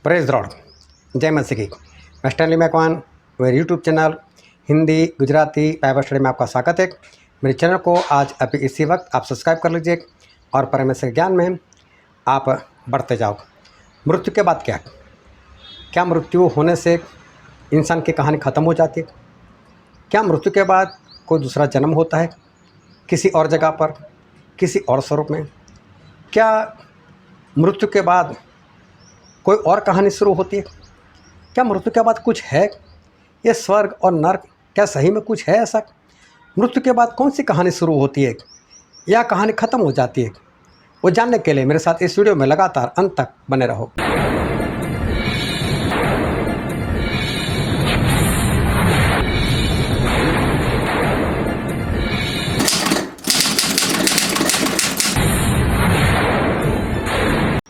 Praise Lord, जय मसीह की। मैं स्टैनली मैकवान, मेरे YouTube channel Hindi Gujarati Bible study में आपका स्वागत है। मेरे चैनल को आज अभी इसी वक्त आप सब्सक्राइब कर लीजिए और परमेश्वर ज्ञान में आप बढ़ते जाओ। मृत्यु के बाद क्या मृत्यु होने से इंसान की कहानी ख़त्म हो जाती है? क्या मृत्यु के बाद कोई दूसरा जन्म होता है किसी और जगह पर, किसी और स्वरूप में? क्या मृत्यु के बाद कोई और कहानी शुरू होती है? क्या मृत्यु के बाद कुछ है? ये स्वर्ग और नर्क क्या सही में कुछ है ऐसा? मृत्यु के बाद कौन सी कहानी शुरू होती है या कहानी ख़त्म हो जाती है? वो जानने के लिए मेरे साथ इस वीडियो में लगातार अंत तक बने रहो।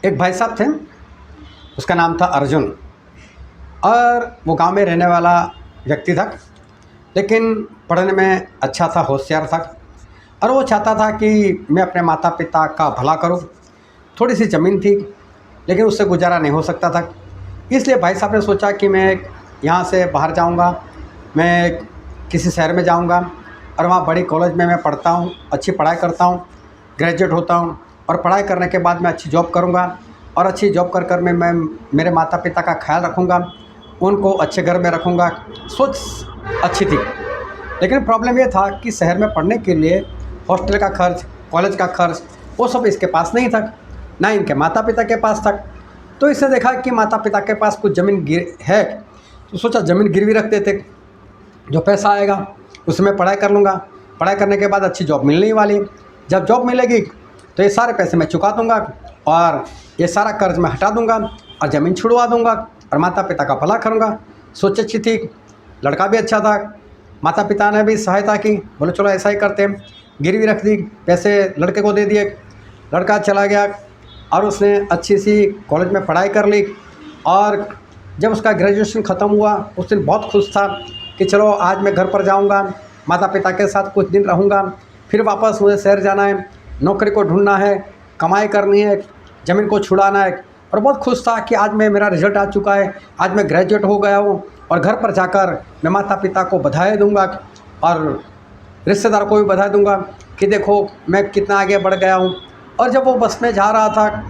एक भाई साहब थे, उसका नाम था अर्जुन, और वो गांव में रहने वाला व्यक्ति था, लेकिन पढ़ने में अच्छा था, होशियार था, और वो चाहता था कि मैं अपने माता पिता का भला करूं। थोड़ी सी ज़मीन थी, लेकिन उससे गुजारा नहीं हो सकता था। इसलिए भाई साहब ने सोचा कि मैं यहाँ से बाहर जाऊँगा, मैं किसी शहर में जाऊँगा और वहाँ बड़ी कॉलेज में मैं पढ़ता हूँ, अच्छी पढ़ाई करता हूँ, ग्रेजुएट होता हूँ, और पढ़ाई करने के बाद मैं अच्छी जॉब करूँगा, और अच्छी जॉब कर मैं मेरे माता पिता का ख्याल रखूँगा, उनको अच्छे घर में रखूँगा। सोच अच्छी थी, लेकिन प्रॉब्लम ये था कि शहर में पढ़ने के लिए हॉस्टल का खर्च, कॉलेज का खर्च, वो सब इसके पास नहीं था, ना इनके माता पिता के पास था। तो इसने देखा कि माता पिता के पास कुछ ज़मीन है, तो सोचा ज़मीन गिरवी रख देते, जो पैसा आएगा उसमें पढ़ाई कर लूँगा। पढ़ाई करने के बाद अच्छी जॉब मिलने वाली, जब जॉब मिलेगी तो ये सारे पैसे मैं चुका दूँगा और ये सारा कर्ज मैं हटा दूँगा और ज़मीन छुड़वा दूँगा और माता पिता का भला करूँगा। सोच अच्छी थी, लड़का भी अच्छा था, माता पिता ने भी सहायता की, बोले चलो ऐसा ही करते हैं। गिरवी रख दी, पैसे लड़के को दे दिए, लड़का चला गया और उसने अच्छी सी कॉलेज में पढ़ाई कर ली। और जब उसका ग्रेजुएशन ख़त्म हुआ उस दिन बहुत खुश था कि चलो आज मैं घर पर जाऊँगा, माता पिता के साथ कुछ दिन रहूँगा, फिर वापस मुझे शहर जाना है, नौकरी को ढूंढना है, कमाई करनी है, ज़मीन को छुड़ाना है। और बहुत खुश था कि आज मेरा रिजल्ट आ चुका है, आज मैं ग्रेजुएट हो गया हूँ, और घर पर जाकर मैं माता पिता को बधाई दूंगा और रिश्तेदार को भी बधाई दूंगा कि देखो मैं कितना आगे बढ़ गया हूँ। और जब वो बस में जा रहा था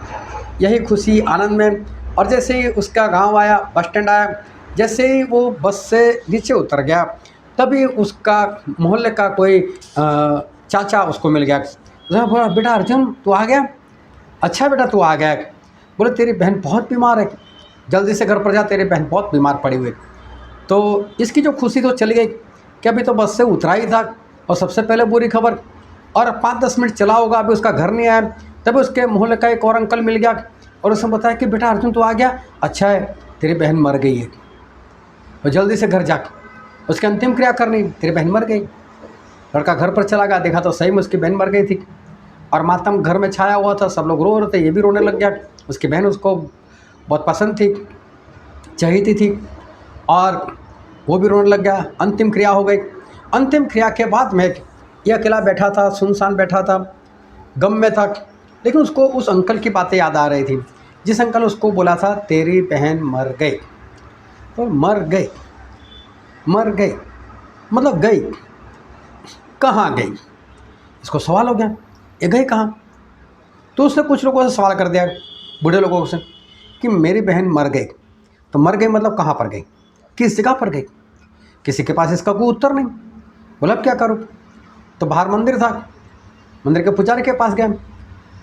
यही खुशी आनंद में, और जैसे ही उसका गांव आया, बस स्टैंड आया, जैसे ही वो बस से नीचे उतर गया तभी उसका मोहल्ले का कोई चाचा उसको मिल गया। उसने बोला, बेटा अर्जुन तू आ गया? अच्छा बेटा तू आ गया। बोले तेरी बहन बहुत बीमार है, जल्दी से घर पर जा, तेरी बहन बहुत बीमार पड़ी हुई। तो इसकी जो खुशी तो चली गई कि अभी तो बस से उतरा ही था और सबसे पहले बुरी खबर, और 5-10 मिनट चला होगा, अभी उसका घर नहीं आया, तभी उसके मोहल्ले का एक और अंकल मिल गया और उसने बताया कि बेटा अर्जुन तू आ गया, अच्छा है तेरी बहन मर गई है, और जल्दी से घर जा उसकी अंतिम क्रिया करनी, तेरी बहन मर गई। लड़का घर पर चला गया, देखा तो सही में उसकी बहन मर गई थी, और मातम घर में छाया हुआ था, सब लोग रो रहे थे, ये भी रोने लग गया। उसकी बहन उसको बहुत पसंद थी, चाहती थी, और वो भी रोने लग गया। अंतिम क्रिया हो गई। अंतिम क्रिया के बाद में ये अकेला बैठा था, सुनसान बैठा था, गम में था, लेकिन उसको उस अंकल की बातें याद आ रही थी, जिस अंकल उसको बोला था तेरी बहन मर गई। तो मर गई मतलब गई कहाँ गई? इसको सवाल हो गया, ये गई कहाँ? तो उसने कुछ लोगों से सवाल कर दिया, बूढ़े लोगों से, कि मेरी बहन मर गई, तो मर गई मतलब कहाँ पर गई, किस जगह पर गई? किसी के पास इसका कोई उत्तर नहीं। बोला अब क्या करूँ? तो बाहर मंदिर था, मंदिर के पुजारी के पास गया,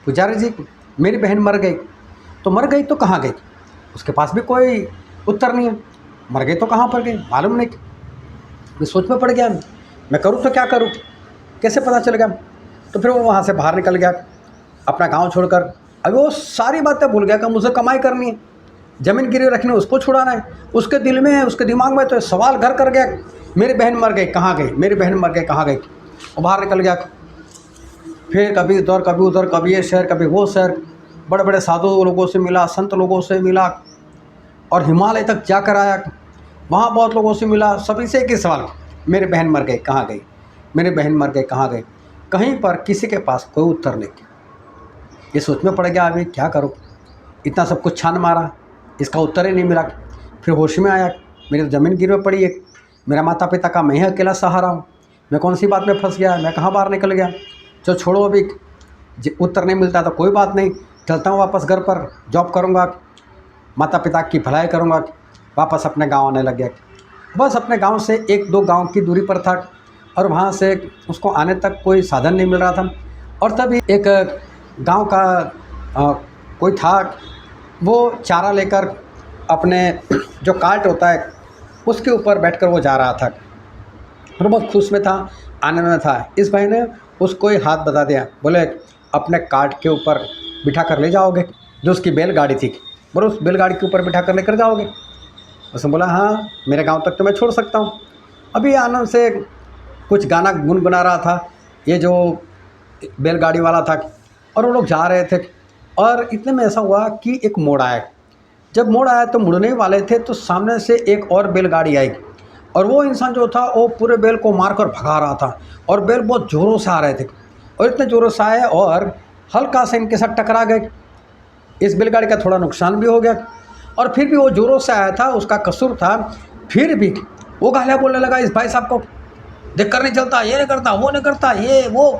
पुजारी जी मेरी बहन मर गई, तो मर गई तो कहाँ गई? उसके पास भी कोई उत्तर नहीं है, मर गई तो कहाँ पर गई मालूम नहीं। मैं सोच में पड़ गया, मैं करूँ तो क्या करूँ, कैसे पता चलेगा? तो फिर वो वहाँ से बाहर निकल गया अपना गांव छोड़कर। अभी वो सारी बातें भूल गया कि मुझे कमाई करनी है, ज़मीन गिरवी रखनी है, उसको छुड़ाना है। उसके दिल में, उसके दिमाग में तो सवाल घर कर गया, मेरी बहन मर गई कहाँ गई, मेरी बहन मर गई कहाँ गई। वो बाहर निकल गया, फिर कभी इधर कभी उधर, कभी ये शहर कभी वो शहर, बड़े बड़े साधु लोगों से मिला, संत लोगों से मिला, और हिमालय तक जाकर आया, वहाँ बहुत लोगों से मिला, सभी से एक ही सवाल, मेरी बहन मर गई कहाँ गई, मेरी बहन मर गई कहाँ गई। कहीं पर किसी के पास कोई उत्तर नहीं। ये सोच में पड़ गया, अभी क्या करूँ, इतना सब कुछ छान मारा, इसका उत्तर ही नहीं मिला। फिर होश में आया, मेरी तो ज़मीन गिरवे पड़ी है, मेरा माता पिता का मैं ही अकेला सहारा हूँ, मैं कौन सी बात में फंस गया, मैं कहाँ बाहर निकल गया। जो छोड़ो, अभी उत्तर नहीं मिलता तो कोई बात नहीं, चलता हूँ वापस घर पर, जॉब करूँगा, माता पिता की भलाई करूँगा। वापस अपने गाँव आने लग गया। बस अपने गाँव से 1-2 गाँव की दूरी पर था और वहाँ से उसको आने तक कोई साधन नहीं मिल रहा था। और तभी एक गांव का कोई था, वो चारा लेकर अपने जो कार्ट होता है उसके ऊपर बैठकर वो जा रहा था और बहुत खुश में था, आनंद में था। इस भाई ने उसको ही हाथ बता दिया, बोले अपने कार्ट के ऊपर बिठा कर ले जाओगे, जो उसकी बैलगाड़ी थी, बोले उस बैलगाड़ी के ऊपर बिठा कर लेकर जाओगे। उसने बोला हाँ, मेरे गांव तक तो मैं छोड़ सकता हूँ। अभी आनंद से कुछ गाना गुनगुना रहा था ये जो बैलगाड़ी वाला था, और वो लोग जा रहे थे। और इतने में ऐसा हुआ कि एक मोड़ आया। जब मोड़ आया तो मुड़ने वाले थे तो सामने से एक और बैलगाड़ी आई, और वो इंसान जो था वो पूरे बैल को मारकर भगा रहा था, और बैल बहुत ज़ोरों से आ रहे थे, और इतने ज़ोरों से आए और हल्का से इनके साथ टकरा गए। इस बैलगाड़ी का थोड़ा नुकसान भी हो गया, और फिर भी वो ज़ोरों से आया था, उसका कसूर था, फिर भी वो गालियाँ बोलने लगा इस भाई साहब को, देख कर नहीं चलता, ये नहीं करता, वो नहीं करता, ये वो।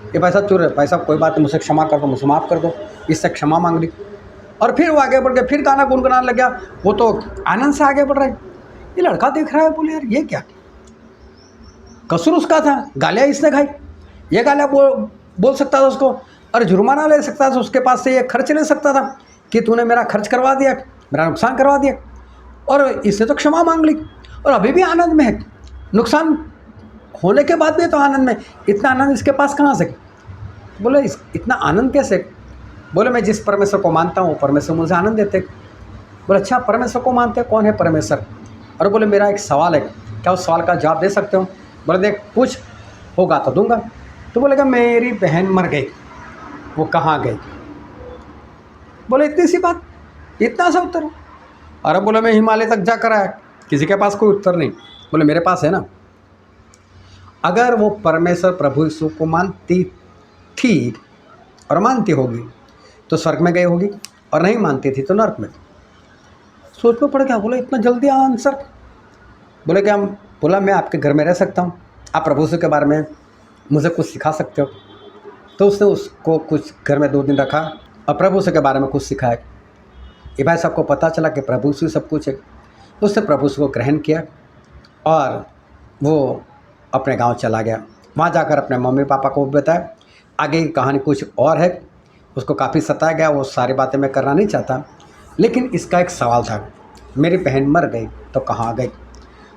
ये भाई साहब चुप रहे, भाई साहब कोई बात नहीं, मुझसे क्षमा कर दो, मुझसे माफ़ कर दो। इससे क्षमा मांग ली, और फिर वो आगे बढ़ गया, फिर गाना गुनगुनाने लग गया। वो तो आनंद से आगे बढ़ रहा है, ये लड़का देख रहा है, बोले यार ये क्या, कसूर उसका था, गालियाँ इसने खाई, ये गालियाँ बोल सकता था उसको, और जुर्माना ले सकता था उसके पास से, ये खर्च ले सकता था कि तूने मेरा खर्च करवा दिया, मेरा नुकसान करवा दिया, और इसने तो क्षमा मांग ली, और अभी भी आनंद में है। नुकसान होने के बाद भी तो आनंद में, इतना आनंद इसके पास कहाँ से? बोले इतना आनंद कैसे? बोले मैं जिस परमेश्वर को मानता हूँ परमेश्वर मुझे आनंद देते। बोले अच्छा, परमेश्वर को मानते, कौन है परमेश्वर? और बोले मेरा एक सवाल है, क्या उस सवाल का जवाब दे सकते हो? बोले देख पूछ, होगा तो दूंगा। तो बोलेगा मेरी बहन मर गई, वो कहाँ गई? बोले इतनी सी बात, इतना सा उत्तर? अरे बोले मैं हिमालय तक जाकर आया, किसी के पास कोई उत्तर नहीं। बोले मेरे पास है ना। अगर वो परमेश्वर प्रभु यीशु को मानती थी और मानती होगी तो स्वर्ग में गई होगी, और नहीं मानती थी तो नरक में। सोच में पड़ गया, बोले इतना जल्दी आंसर? बोले क्या? बोला मैं आपके घर में रह सकता हूँ, आप प्रभु यीशु के बारे में मुझे कुछ सिखा सकते हो? तो उसने उसको कुछ घर में 2 दिन रखा और प्रभु यीशु के बारे में कुछ सिखाया। ये भाई सबको पता चला कि प्रभु यीशु सब कुछ है, तो उसने प्रभु यीशु को ग्रहण किया और वो अपने गांव चला गया। वहाँ जाकर अपने मम्मी पापा को बताया। आगे की कहानी कुछ और है, उसको काफ़ी सताया गया, वो सारी बातें मैं करना नहीं चाहता, लेकिन इसका एक सवाल था, मेरी बहन मर गई तो कहाँ गई?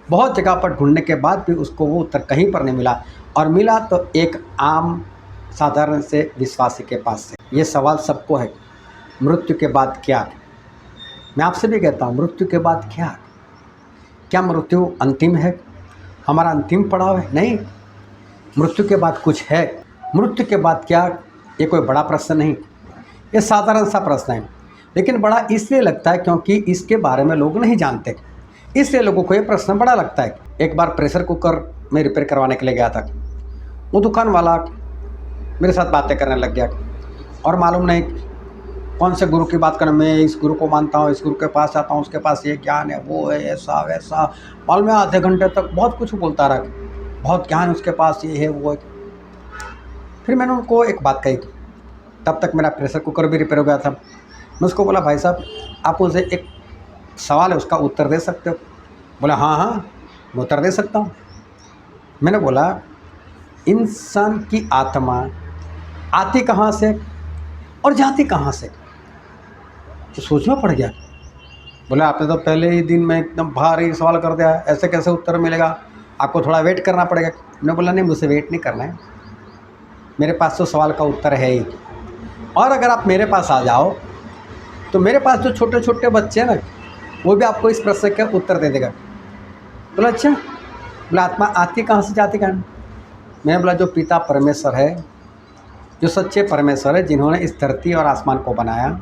बहुत जगह पर ढूंढने के बाद भी उसको वो उत्तर कहीं पर नहीं मिला, और मिला तो एक आम साधारण से विश्वासी के पास से। ये सवाल सबको है, मृत्यु के बाद क्या? मैं आपसे भी कहता हूँ, मृत्यु के बाद क्या? क्या मृत्यु अंतिम है, हमारा अंतिम पड़ाव है? नहीं, मृत्यु के बाद कुछ है। मृत्यु के बाद क्या, ये कोई बड़ा प्रश्न नहीं, ये साधारण सा प्रश्न है, लेकिन बड़ा इसलिए लगता है क्योंकि इसके बारे में लोग नहीं जानते, इसलिए लोगों को ये प्रश्न बड़ा लगता है। एक बार प्रेशर कुकर मैं रिपेयर करवाने के लिए गया था, वो दुकान वाला मेरे साथ बातें करने लग गया, और मालूम नहीं कौन से गुरु की बात करें, मैं इस गुरु को मानता हूँ, इस गुरु के पास जाता हूँ, उसके पास ये ज्ञान है, वो है, ऐसा वैसा, मालूम है आधे घंटे तक बहुत कुछ बोलता रहा, बहुत ज्ञान उसके पास, ये है वो है। फिर मैंने उनको एक बात कही, तब तक मेरा प्रेशर कुकर भी रिपेयर हो गया था। मैं उसको बोला भाई साहब आप मुझे एक सवाल है, उसका उत्तर दे सकते हो? बोला हाँ हाँ मैं उत्तर दे सकता हूँ। मैंने बोला इंसान की आत्मा आती कहाँ से और जाती कहाँ से? तो सोच में पड़ गया। बोले आपने तो पहले ही दिन में एकदम भारी सवाल कर दिया, ऐसे कैसे उत्तर मिलेगा, आपको थोड़ा वेट करना पड़ेगा। मैंने बोला नहीं, मुझे वेट नहीं करना है, मेरे पास तो सवाल का उत्तर है ही, और अगर आप मेरे पास आ जाओ तो मेरे पास जो छोटे छोटे बच्चे हैं ना, वो भी आपको इस प्रश्न का उत्तर दे देगा। बोला अच्छा, बोला आत्मा आती कहाँ से जाती कहाँ? मैंने बोला जो पिता परमेश्वर है, जो सच्चे परमेश्वर है, जिन्होंने इस धरती और आसमान को बनाया,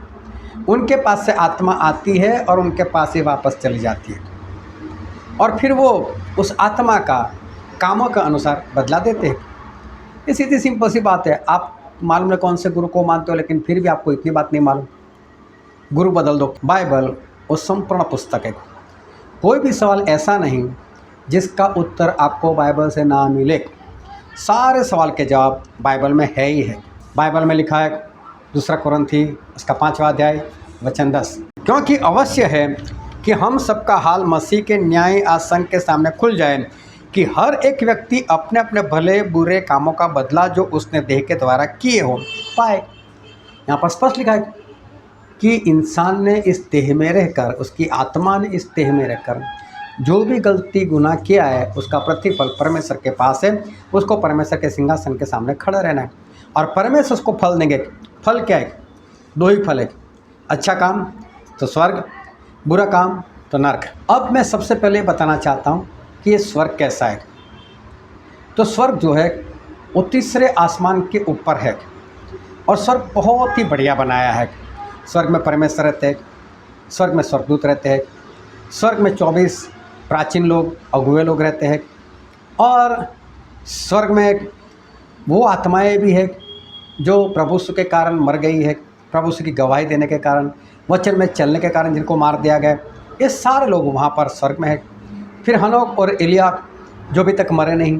उनके पास से आत्मा आती है और उनके पास ही वापस चली जाती है, और फिर वो उस आत्मा का कामों के अनुसार बदला देते हैं। ये सीधी सिंपल सी बात है। आप मालूम है कौन से गुरु को मानते हो, लेकिन फिर भी आपको इतनी बात नहीं मालूम। गुरु बदल दो, बाइबल, वो संपूर्ण पुस्तक है। कोई भी सवाल ऐसा नहीं जिसका उत्तर आपको बाइबल से ना मिले। सारे सवाल के जवाब बाइबल में है ही है। बाइबल में लिखा है 2 कुरिन्थी उसका 5वां अध्याय वचन 10, क्योंकि अवश्य है कि हम सबका हाल मसीह के न्याय आसन के सामने खुल जाए कि हर एक व्यक्ति अपने अपने भले बुरे कामों का बदला जो उसने देह के द्वारा किए हो पाए। यहाँ पर स्पष्ट लिखा है कि इंसान ने इस देह में रहकर, उसकी आत्मा ने इस देह में रहकर जो भी गलती गुनाह किया है उसका प्रतिफल परमेश्वर के पास है। उसको परमेश्वर के सिंहासन के सामने खड़ा रहना है और परमेश्वर उसको फल देंगे। फल क्या है? 2 ही फल है, अच्छा काम तो स्वर्ग, बुरा काम तो नरक। अब मैं सबसे पहले बताना चाहता हूँ कि ये स्वर्ग कैसा है। तो स्वर्ग जो है वो 3रे आसमान के ऊपर है और स्वर्ग बहुत ही बढ़िया बनाया है। स्वर्ग में परमेश्वर रहते हैं, स्वर्ग में स्वर्गदूत रहते हैं, स्वर्ग में 24 प्राचीन लोग, अगुए लोग रहते हैं और स्वर्ग में वो आत्माएं भी है जो प्रभु यीशु के कारण मर गई है, प्रभु यीशु की गवाही देने के कारण, वचन में चलने के कारण जिनको मार दिया गया, ये सारे लोग वहाँ पर स्वर्ग में है। फिर हनोक और एलिया जो अभी तक मरे नहीं,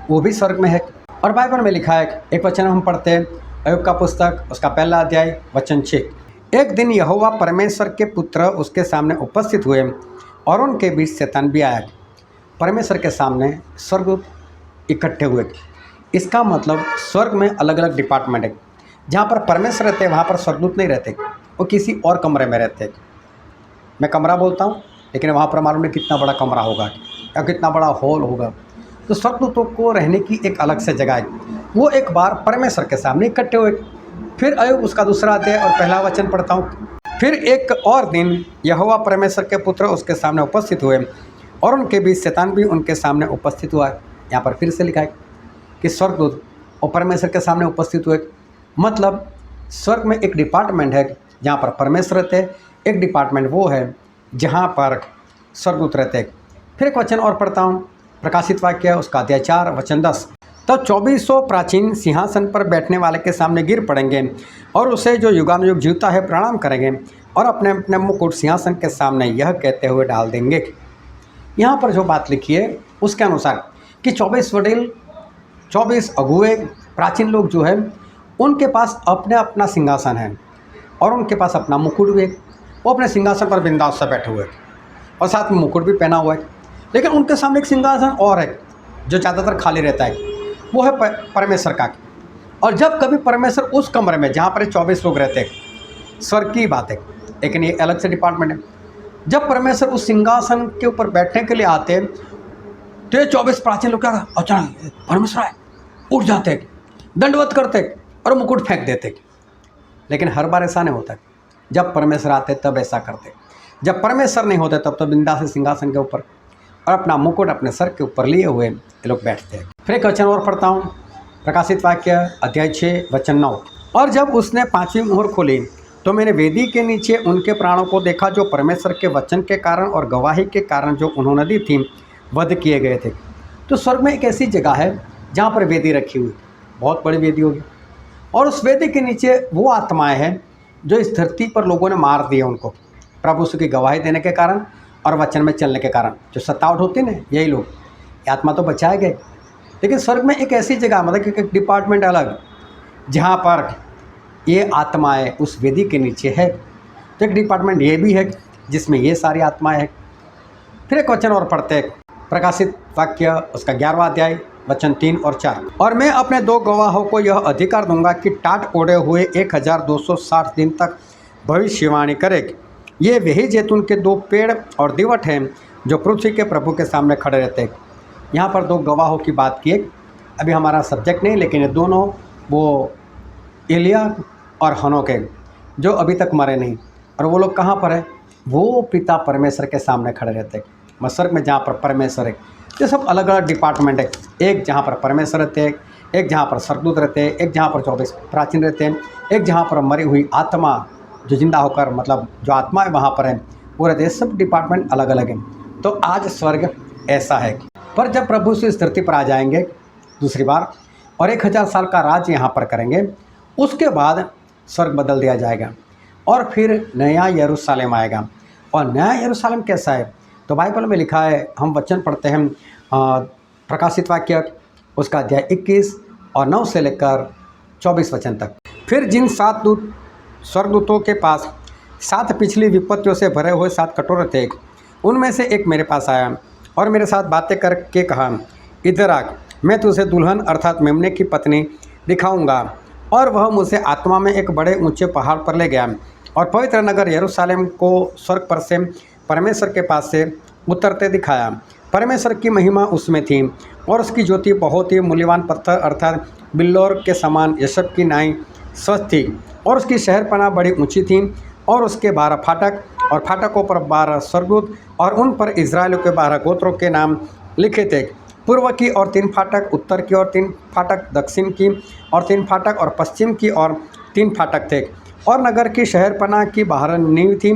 वो भी स्वर्ग में है। और बाइबल में लिखा है, एक वचन हम पढ़ते हैं अय्यूब का पुस्तक उसका 1 अध्याय वचन 6। एक दिन यहोवा परमेश्वर के पुत्र उसके सामने उपस्थित हुए और उनके बीच शैतान भी आया। परमेश्वर के सामने स्वर्गदूत इकट्ठे हुए। इसका मतलब स्वर्ग में अलग अलग डिपार्टमेंट है। जहाँ पर परमेश्वर रहते हैं वहाँ पर स्वर्गदूत नहीं रहते, वो किसी और कमरे में रहते। मैं कमरा बोलता हूँ लेकिन वहाँ पर मालूम नहीं कितना बड़ा कमरा होगा या कितना बड़ा हॉल होगा। तो स्वर्गदूतों को रहने की एक अलग से जगह है। वो एक बार परमेश्वर के सामने इकट्ठे हुए। फिर अय्यूब उसका 2 अध्याय और 1 वचन पढ़ता हूँ। फिर एक और दिन यहोवा परमेश्वर के पुत्र उसके सामने उपस्थित हुए और उनके बीच शैतान भी उनके सामने उपस्थित हुआ। यहाँ पर फिर से लिखा है कि स्वर्गदूत और परमेश्वर के सामने उपस्थित हुए। मतलब स्वर्ग में एक डिपार्टमेंट है जहाँ पर परमेश्वर रहते हैं, एक डिपार्टमेंट वो है जहाँ पर स्वर्गदूत रहते हैं। फिर एक वचन और पढ़ता हूँ, प्रकाशित वाक्य उसका अध्याय 4 वचन 10। तब 2400 प्राचीन सिंहासन पर बैठने वाले के सामने गिर पड़ेंगे और उसे जो युगानुयुग जीवता है प्रणाम करेंगे और अपने अपने मुकुट सिंहासन के सामने यह कहते हुए डाल देंगे। यहाँ पर जो बात लिखी है उसके अनुसार कि 24 वडील, 24 अगुए प्राचीन लोग जो है उनके पास अपने अपना सिंहासन है और उनके पास अपना मुकुट भी है। वो अपने सिंहासन पर बिंदास से बैठे हुए और साथ में मुकुट भी पहना हुआ है। लेकिन उनके सामने एक सिंहासन और है जो ज़्यादातर खाली रहता है, वो है परमेश्वर का। और जब कभी परमेश्वर उस कमरे में जहाँ पर 24 लोग रहते हैं, स्वर्ग की बात है लेकिन ये अलग से डिपार्टमेंट है, जब परमेश्वर उस सिंहासन के ऊपर बैठने के लिए आते हैं तो ये 24 प्राचीन लोग क्या अचानक परमेश्वर आए, उठ जाते, दंडवत करते और मुकुट फेंक देते। लेकिन हर बार ऐसा नहीं होता। जब परमेश्वर आते तब ऐसा करते, जब परमेश्वर नहीं होते तब तो बिंदास से सिंहासन के ऊपर और अपना मुकुट अपने सर के ऊपर लिए हुए ये लोग बैठते हैं। फिर एक वचन और पढ़ता हूँ, प्रकाशित वाक्य अध्याय 6 वचन 9। और जब उसने 5वीं मोहर खोली तो मैंने वेदी के नीचे उनके प्राणों को देखा जो परमेश्वर के वचन के कारण और गवाही के कारण जो उन्होंने दी थी वध किए गए थे। तो स्वर्ग में एक ऐसी जगह है जहाँ पर वेदी रखी हुई, बहुत बड़ी वेदी होगी और उस वेदी के नीचे वो आत्माएं हैं जो इस धरती पर लोगों ने मार दिए उनको प्रभु यीशु की गवाही देने के कारण और वचन में चलने के कारण। जो सतावट होती है ना, यही लोग, ये आत्मा तो बचाए गए। लेकिन स्वर्ग में एक ऐसी जगह, मतलब कि एक डिपार्टमेंट अलग, जहाँ पर ये आत्माएं उस वेदी के नीचे है। तो एक डिपार्टमेंट ये भी है जिसमें ये सारी आत्माएं हैं। फिर एक वचन और पढ़ते हैं, प्रकाशित वाक्य उसका 11वां अध्याय वचन 3 और 4। और मैं अपने 2 गवाहों को यह अधिकार दूंगा कि टाट ओढ़े हुए 1260 दिन तक भविष्यवाणी करे। ये वही जैतून के 2 पेड़ और दिवट हैं जो पृथ्वी के प्रभु के सामने खड़े रहते हैं। यहाँ पर 2 गवाहों की बात की है, अभी हमारा सब्जेक्ट नहीं, लेकिन ये दोनों वो एलिया और हनोक है जो अभी तक मरे नहीं। और वो लोग कहाँ पर है? वो पिता परमेश्वर के सामने खड़े रहते हैं। स्वर्ग में जहाँ पर परमेश्वर है, ये सब अलग अलग डिपार्टमेंट है। एक जहाँ पर परमेश्वर रहते हैं, एक जहाँ पर स्वर्गदूत रहते हैं, एक जहाँ पर 24 प्राचीन रहते हैं, एक जहाँ पर मरी हुई आत्मा जो जिंदा होकर, मतलब जो आत्मा है वहाँ पर है वो रहते हैं। सब डिपार्टमेंट अलग अलग हैं। तो आज स्वर्ग ऐसा है। पर जब प्रभु से इस धरती पर आ जाएंगे दूसरी बार और 1000 साल का राज यहाँ पर करेंगे, उसके बाद स्वर्ग बदल दिया जाएगा और फिर नया यरूशलेम आएगा और नया यरूशलेम कैसा है? तो बाइबल में लिखा है, हम वचन पढ़ते हैं प्रकाशित वाक्य उसका अध्याय 21 और 9 से लेकर 24 वचन तक। फिर जिन 7 स्वर्गदूतों के पास 7 पिछली विपत्तियों से भरे हुए 7 कटोरे थे, उनमें से एक मेरे पास आया और मेरे साथ बातें करके कहा, इधर आ, मैं तुझे दुल्हन अर्थात मेमने की पत्नी दिखाऊंगा। और वह मुझे आत्मा में एक बड़े ऊंचे पहाड़ पर ले गया और पवित्र नगर यरूशलेम को स्वर्ग पर से परमेश्वर के पास से उतरते दिखाया। परमेश्वर की महिमा उसमें थी और उसकी ज्योति बहुत ही मूल्यवान पत्थर अर्थात बिल्लोर के समान यशब की नाई स्वच्छ थी। और उसकी शहरपनाह बड़ी ऊंची थी और उसके 12 फाटक और फाटकों पर 12 स्वर्गदूत और उन पर इजराइल के 12 गोत्रों के नाम लिखे थे। पूर्व की और 3 फाटक, उत्तर की और 3 फाटक, दक्षिण की और 3 फाटक और पश्चिम की और 3 फाटक थे। और नगर की शहरपनाह की बाहर नींव थी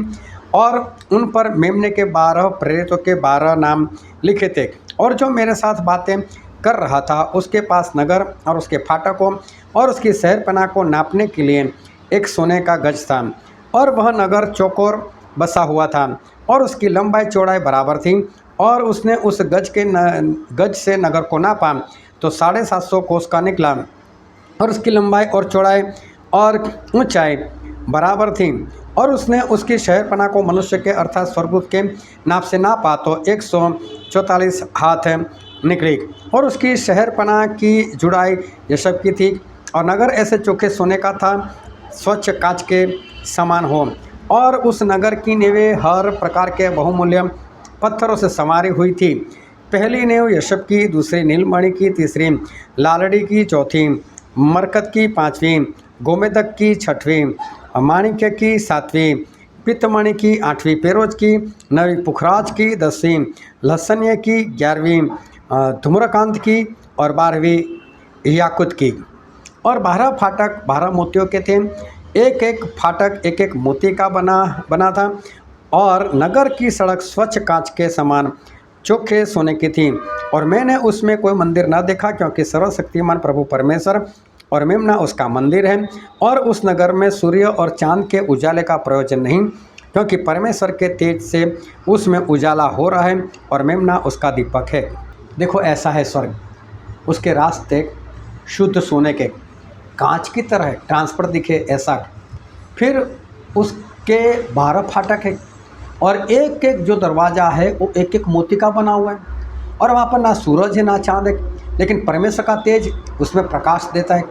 और उन पर मेमने के 12 प्रेरितों के 12 नाम लिखे थे। और जो मेरे साथ बातें कर रहा था उसके पास नगर और उसके फाटकों और उसकी शहरपनाह को नापने के लिए एक सोने का गज था और वह नगर चौकोर बसा हुआ था और उसकी लंबाई चौड़ाई बराबर थी। और उसने उस गज से नगर को नापा तो 750 कोस का निकला और उसकी लंबाई और चौड़ाई और ऊंचाई बराबर थी। और उसने उसकी शहरपनाह को मनुष्य के अर्थात स्वर्गदूत के नाप से नापा तो 144 हाथ निकली। और उसकी शहरपनाह की जुड़ाई यशब की थी और नगर ऐसे चोखे सोने का था स्वच्छ कांच के समान हो। और उस नगर की नींवें हर प्रकार के बहुमूल्य पत्थरों से संवारी हुई थी। पहली नींव यशब की, दूसरी नीलमणि की, तीसरी लालड़ी की, चौथी मरकत की, 5वीं गोमेदक की, 6वीं माणिक्य की, 7वीं पित्तमणि की, 8वीं पेरोज की, 9वीं पुखराज की, 10वीं लहसन्य की, 11वीं धूम्रकांत की और 12वीं याकुत की। और 12 फाटक 12 मोतियों के थे, एक एक फाटक एक एक मोती का बना था। और नगर की सड़क स्वच्छ कांच के समान चोखे सोने की थी। और मैंने उसमें कोई मंदिर न देखा क्योंकि सर्वशक्तिमान प्रभु परमेश्वर और मेमना उसका मंदिर है। और उस नगर में सूर्य और चांद के उजाले का प्रयोजन नहीं क्योंकि परमेश्वर के तेज से उसमें उजाला हो रहा है और मेमना उसका दीपक है। देखो ऐसा है स्वर्ग, उसके रास्ते शुद्ध सोने के कांच की तरह ट्रांसपेरेंट दिखे ऐसा। फिर उसके 12 फाटक है और एक एक जो दरवाज़ा है वो एक एक मोती का बना हुआ है। और वहाँ पर ना सूरज है ना चाँद है लेकिन परमेश्वर का तेज उसमें प्रकाश देता है।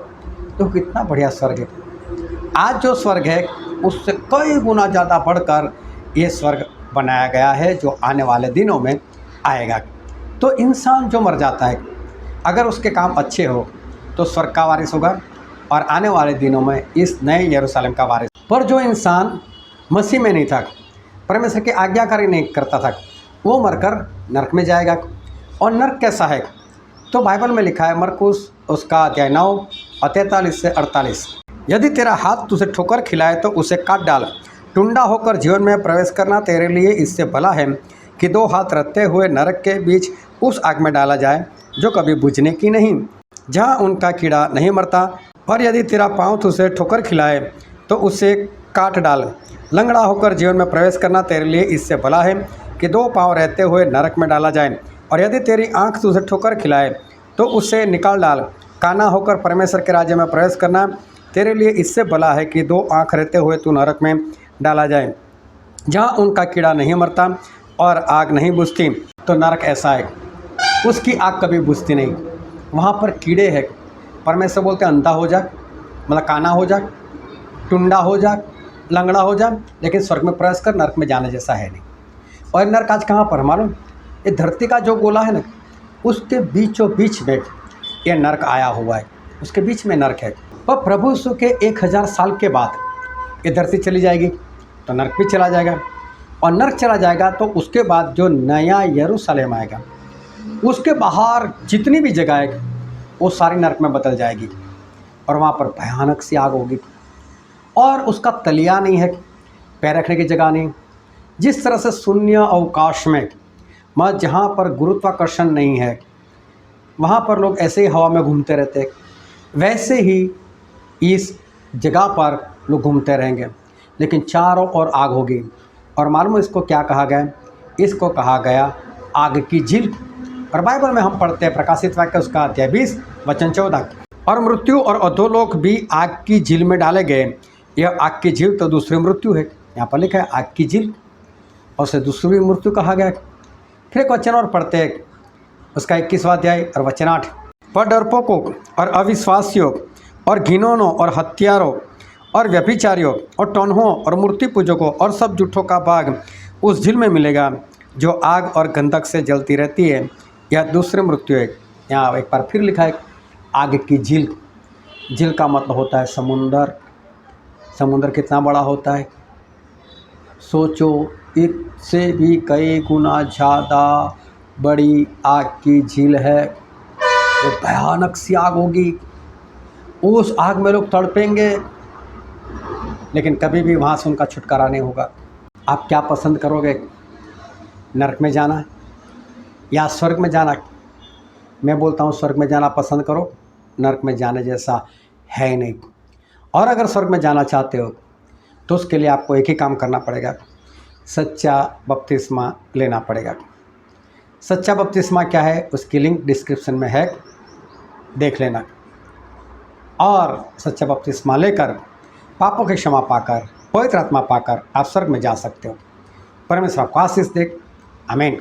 तो कितना बढ़िया स्वर्ग है। आज जो स्वर्ग है उससे कई गुना ज़्यादा बढ़कर ये स्वर्ग बनाया गया है जो आने वाले दिनों में आएगा। तो इंसान जो मर जाता है अगर उसके काम अच्छे हो तो स्वर्ग का वारिस होगा और आने वाले दिनों में इस नए यरूशलेम का वारिस। पर जो इंसान मसीह में नहीं था, परमेश्वर की आज्ञाकारी नहीं करता था, वो मरकर नरक में जाएगा। और नरक कैसा है? तो बाइबल में लिखा है मरकुस उसका अध्याय 9 और 43 से 48, यदि तेरा हाथ तुझे ठोकर खिलाए तो उसे काट डाल। टुंडा होकर जीवन में प्रवेश करना तेरे लिए इससे भला है कि 2 हाथ रखते हुए नरक के बीच उस आग में डाला जाए जो कभी बुझने की नहीं, जहाँ उनका कीड़ा नहीं मरता। और यदि तेरा पाँव तुझे ठोकर खिलाए तो उसे काट डाल। लंगड़ा होकर जीवन में प्रवेश करना तेरे लिए इससे भला है कि 2 पाँव रहते हुए नरक में डाला जाए। और यदि तेरी आँख तुझे ठोकर खिलाए तो उसे निकाल डाल। काना होकर परमेश्वर के राज्य में प्रवेश करना तेरे लिए इससे भला है कि 2 आँख रहते हुए तू नरक में डाला जाए, जहाँ उनका कीड़ा नहीं मरता और आग नहीं बुझती। तो नरक ऐसा है, उसकी आग कभी बुझती नहीं, वहाँ पर कीड़े हैं। परमेश्वर बोलते अंधा हो जा, मतलब काना हो जा, टुंडा हो जा, लंगड़ा हो जा, लेकिन स्वर्ग में प्रवेश कर, नरक में जाने जैसा है नहीं। और नरक आज कहाँ पर मालूम? ये धरती का जो गोला है ना, उसके बीचों बीच में ये नरक आया हुआ है, उसके बीच में नरक है। और प्रभु यीशु के 1000 साल के बाद ये धरती चली जाएगी तो नरक भी चला जाएगा। और नरक चला जाएगा तो उसके बाद जो नया यरूशलेम आएगा उसके बाहर जितनी भी जगह है वो सारी नरक में बदल जाएगी और वहाँ पर भयानक सी आग होगी और उसका तलिया नहीं है, पैर रखने की जगह नहीं। जिस तरह से शून्य अवकाश में मतलब जहाँ पर गुरुत्वाकर्षण नहीं है वहाँ पर लोग ऐसे ही हवा में घूमते रहते हैं, वैसे ही इस जगह पर लोग घूमते रहेंगे, लेकिन चारों ओर आग होगी। और मालूम इसको क्या कहा गया? इसको कहा गया आग की झील। और बाइबल में हम पढ़ते हैं प्रकाशित वाक्य उसका अध्याय 20 वचन 14, और मृत्यु और अधोलोक भी आग की झील में डाले गए। यह आग की झील तो दूसरी मृत्यु है, यहाँ पर लिखा है आग की झील, और उसे दूसरी मृत्यु कहा गया। फिर एक वचन और पढ़ते हैं उसका 21वां अध्याय और वचन 8, पर डरपोकों और अविश्वासियों और घिनौनों और हत्यारों और व्यभिचारियों और टोन्हों और मूर्ति पूजकों और सब झूठों का भाग उस झील में मिलेगा जो आग और गंधक से जलती रहती है। यह दूसरी मृत्यु है। यहाँ एक बार फिर लिखा है आग की झील। झील का मतलब होता है समुंदर। समुंदर कितना बड़ा होता है सोचो, इससे भी कई गुना ज़्यादा बड़ी आग की झील है। वो भयानक सी आग होगी, उस आग में लोग तड़पेंगे, लेकिन कभी भी वहाँ से उनका छुटकारा नहीं होगा। आप क्या पसंद करोगे, नरक में जाना या स्वर्ग में जाना? मैं बोलता हूँ स्वर्ग में जाना पसंद करो, नरक में जाने जैसा है ही नहीं। और अगर स्वर्ग में जाना चाहते हो तो उसके लिए आपको एक ही काम करना पड़ेगा, सच्चा बपतिस्मा लेना पड़ेगा। सच्चा बपतिस्मा क्या है उसकी लिंक डिस्क्रिप्शन में है, देख लेना। और सच्चा बपतिस्मा लेकर पापों की क्षमा पाकर पवित्र आत्मा पाकर आप स्वर्ग में जा सकते हो। परमेश्वर आपको आशीष दे। आमीन।